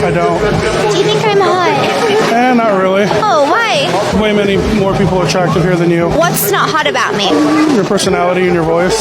I don't. Do you think I'm hot? Not really. Oh, why? Way many more people are attractive here than you. What's not hot about me? Your personality and your voice.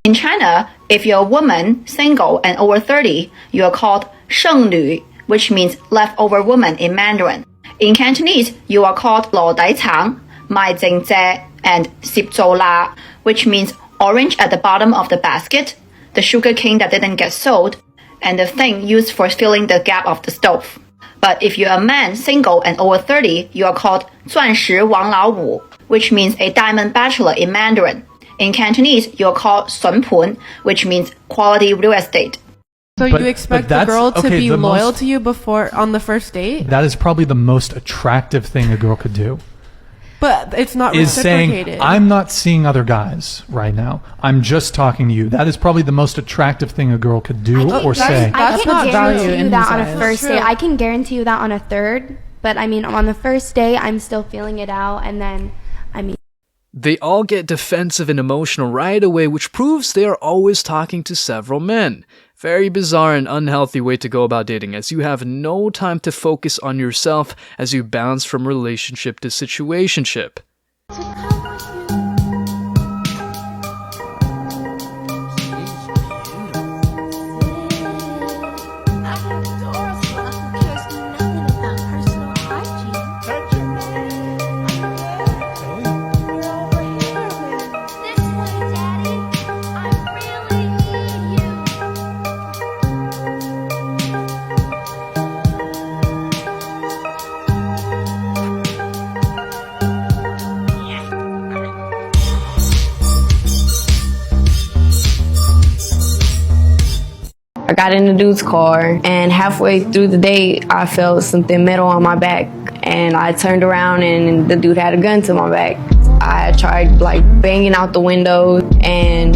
In China, if you're a woman, single, and over 30, you are called 剩女, which means leftover woman in Mandarin. In Cantonese, you are called 老底橙, 賣剩蔗, and 攝做啦, which means orange at the bottom of the basket, the sugar cane that didn't get sold, and the thing used for filling the gap of the stove. But if you're a man, single, and over 30, you are called 钻石王老五, which means a diamond bachelor in Mandarin. In Cantonese, you're called 笋盤, which means quality real estate. So you expect the girl to be loyal to you before on the first date? That is probably the most attractive thing a girl could do. But it's not is reciprocated. saying, I'm not seeing other guys right now. I'm just talking to you. That is probably the most attractive thing a girl could do or say. I That's can not value guarantee you in that his on a eyes. first True. date. I can guarantee you that on a third. But I mean, on the first date, I'm still feeling it out. And then, I mean. They all get defensive and emotional right away, which proves they are always talking to several men. Very bizarre and unhealthy way to go about dating, as you have no time to focus on yourself as you bounce from relationship to situationship. I got in the dude's car, and halfway through the date, I felt something metal on my back, and I turned around and the dude had a gun to my back. I tried banging out the window, and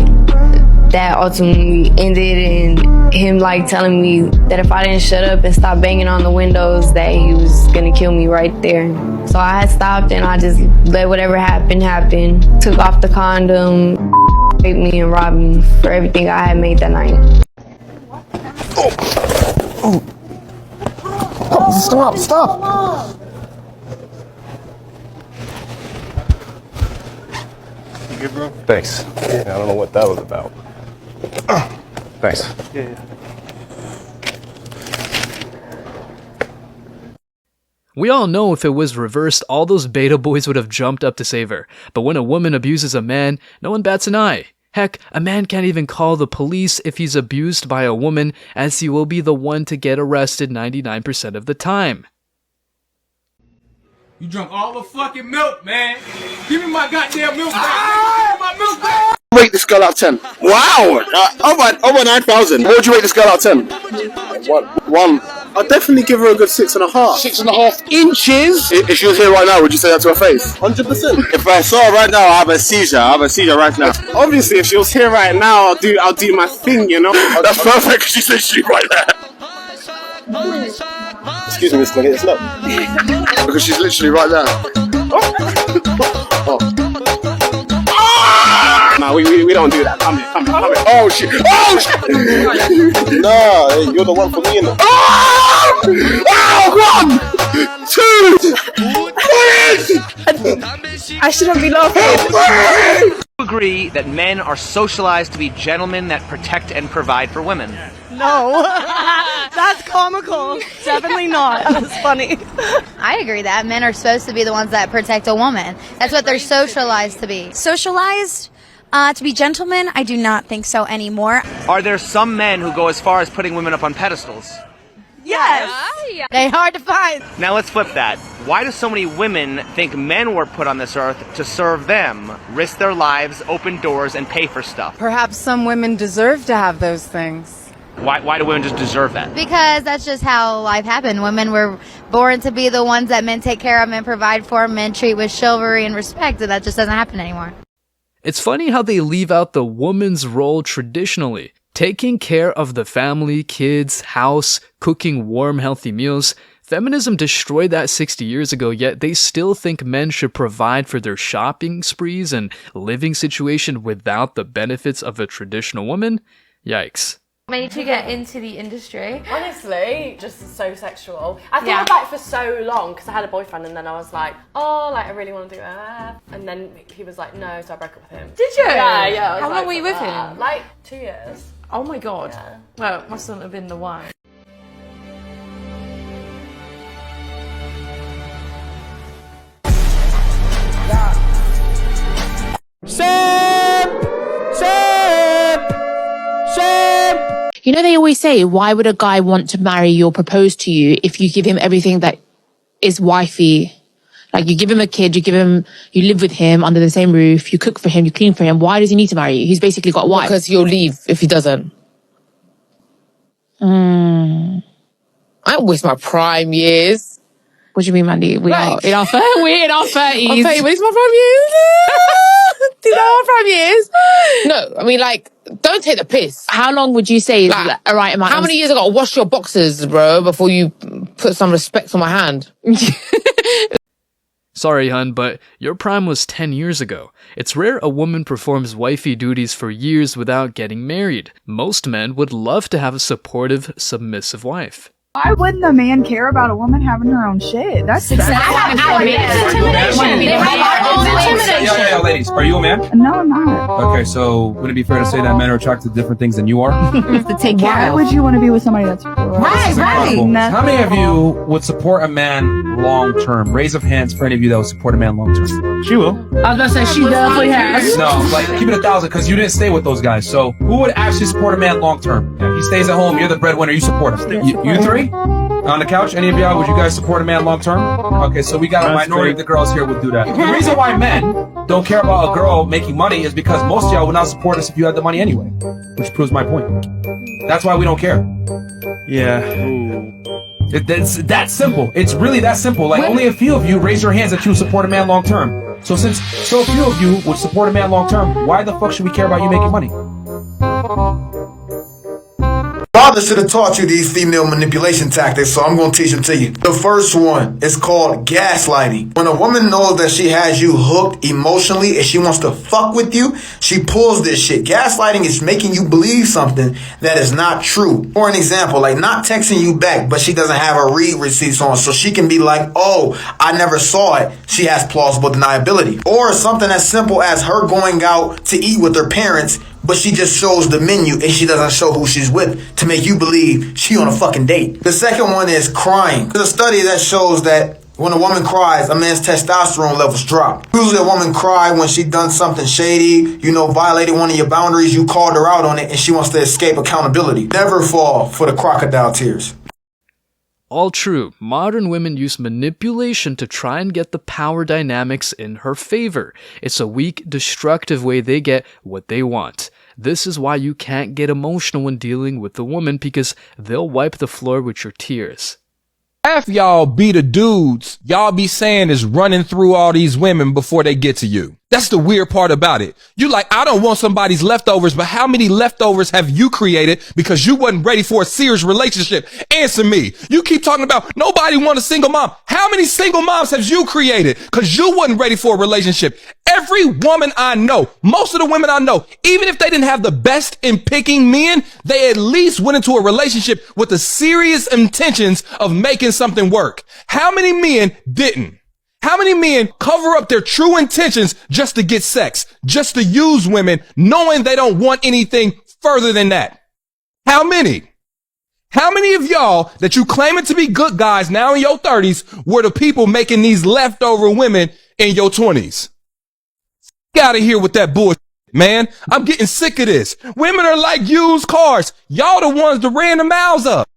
that ultimately ended in him telling me that if I didn't shut up and stop banging on the windows, that he was gonna kill me right there. So I had stopped and I just let whatever happened happen. Took off the condom, raped me and robbed me for everything I had made that night. Oh, stop. You good, bro? Thanks. Yeah, I don't know what that was about. Thanks. Yeah. We all know if it was reversed, all those beta boys would have jumped up to save her. But when a woman abuses a man, no one bats an eye. Heck, a man can't even call the police if he's abused by a woman, as he will be the one to get arrested 99% of the time. You drunk all the fucking milk, man. Give me my goddamn milk back. My milk back. Rate this girl out of 10. Wow! Over 9,000. What would you rate this girl out of 10? One. I'd definitely give her a good 6.5. 6.5 inches? If she was here right now, would you say that to her face? 100%. If I saw her right now, I have a seizure. Right now. Obviously, if she was here right now, I'll do my thing, you know? That's perfect, because she's literally right there. Excuse me, Miss Clinton, it's not. Because she's literally right there. Oh. No, we don't do that. Come here. Oh shit! No, you're the one for me in the. One, two, three. I shouldn't be laughing. Agree that men are socialized to be gentlemen that protect and provide for women. No, that's comical. Definitely not. That's funny. I agree that men are supposed to be the ones that protect a woman. That's what they're socialized to be. Socialized? To be gentlemen? I do not think so anymore. Are there some men who go as far as putting women up on pedestals? Yes. They're hard to find. Now let's flip that. Why do so many women think men were put on this earth to serve them, risk their lives, open doors, and pay for stuff? Perhaps some women deserve to have those things. Why do women just deserve that? Because that's just how life happened. Women were born to be the ones that men take care of, men provide for, men treat with chivalry and respect, and that just doesn't happen anymore. It's funny how they leave out the woman's role traditionally. Taking care of the family, kids, house, cooking warm, healthy meals. Feminism destroyed that 60 years ago, yet they still think men should provide for their shopping sprees and living situation without the benefits of a traditional woman? Yikes. Me to get into the industry. Honestly, just so sexual. I thought about it for so long because I had a boyfriend and then I was like, oh, like I really want to do it. And then he was like, no, so I broke up with him. Did you? Yeah. How long were you with him? Like 2 years. Oh my god. Yeah. Well, it mustn't have been the one. You know, they always say, why would a guy want to marry you or propose to you if you give him everything that is wifey? Like, you give him a kid, you live with him under the same roof, you cook for him, you clean for him. Why does he need to marry you? He's basically got a wife. Because he'll leave if he doesn't. I don't waste my prime years. What do you mean, Mandy? We're in our 30s. I'm 30, waste my prime years. These are our prime years. No, I mean, like, don't take the piss. How long would you say is like, a right amount? How many years I gotta wash your boxes, bro, before you put some respect on my hand? Sorry, hun, but your prime was 10 years ago. It's rare a woman performs wifey duties for years without getting married. Most men would love to have a supportive, submissive wife. Why wouldn't a man care about a woman having her own shit? That's Yo, ladies, are you a man? No, I'm not. Okay, so would it be fair to say that men are attracted to different things than you are? To take care Why would you want to be with somebody that's right? How many of you would support a man long term? Raise of hands for any of you that would support a man long term. She will. I was gonna say she definitely has. No, like keep it 1,000 because you didn't stay with those guys. So who would actually support a man long term? Yeah, he stays at home. You're the breadwinner. You support him. You three on the couch. Any of y'all? Would you guys support a man long term? Okay, so we got a minority of the girls here would do that. The reason why men don't care about a girl making money is because most of y'all would not support us if you had the money anyway, which proves my point. That's why we don't care. Yeah. It's that simple. It's really that simple. Like, only a few of you raise your hands that you support a man long term. So since so few of you would support a man long term, why the fuck should we care about you making money? Father should have taught you these female manipulation tactics, so I'm going to teach them to you. The first one is called gaslighting. When a woman knows that she has you hooked emotionally and she wants to fuck with you, she pulls this shit. Gaslighting is making you believe something that is not true. For an example, like not texting you back, but she doesn't have her read receipts on, so she can be like, oh, I never saw it. She has plausible deniability. Or something as simple as her going out to eat with her parents, but she just shows the menu and she doesn't show who she's with to make you believe she on a fucking date. The second one is crying. There's a study that shows that when a woman cries, a man's testosterone levels drop. Usually a woman cry when she done something shady, violated one of your boundaries, you called her out on it, and she wants to escape accountability. Never fall for the crocodile tears. All true. Modern women use manipulation to try and get the power dynamics in her favor. It's a weak, destructive way they get what they want. This is why you can't get emotional when dealing with the woman, because they'll wipe the floor with your tears. Half y'all be the dudes y'all be saying is running through all these women before they get to you. That's the weird part about it. You like, I don't want somebody's leftovers, but how many leftovers have you created because you wasn't ready for a serious relationship? Answer me. You keep talking about nobody want a single mom. How many single moms have you created because you wasn't ready for a relationship? Every woman I know, most of the women I know, even if they didn't have the best in picking men, they at least went into a relationship with the serious intentions of making something work. How many men didn't? How many men cover up their true intentions just to get sex, just to use women, knowing they don't want anything further than that? How many? How many of y'all that you claiming to be good guys now in your 30s were the people making these leftover women in your 20s? Get out of here with that bullshit, man. I'm getting sick of this. Women are like used cars. Y'all the ones that ran the mouths up.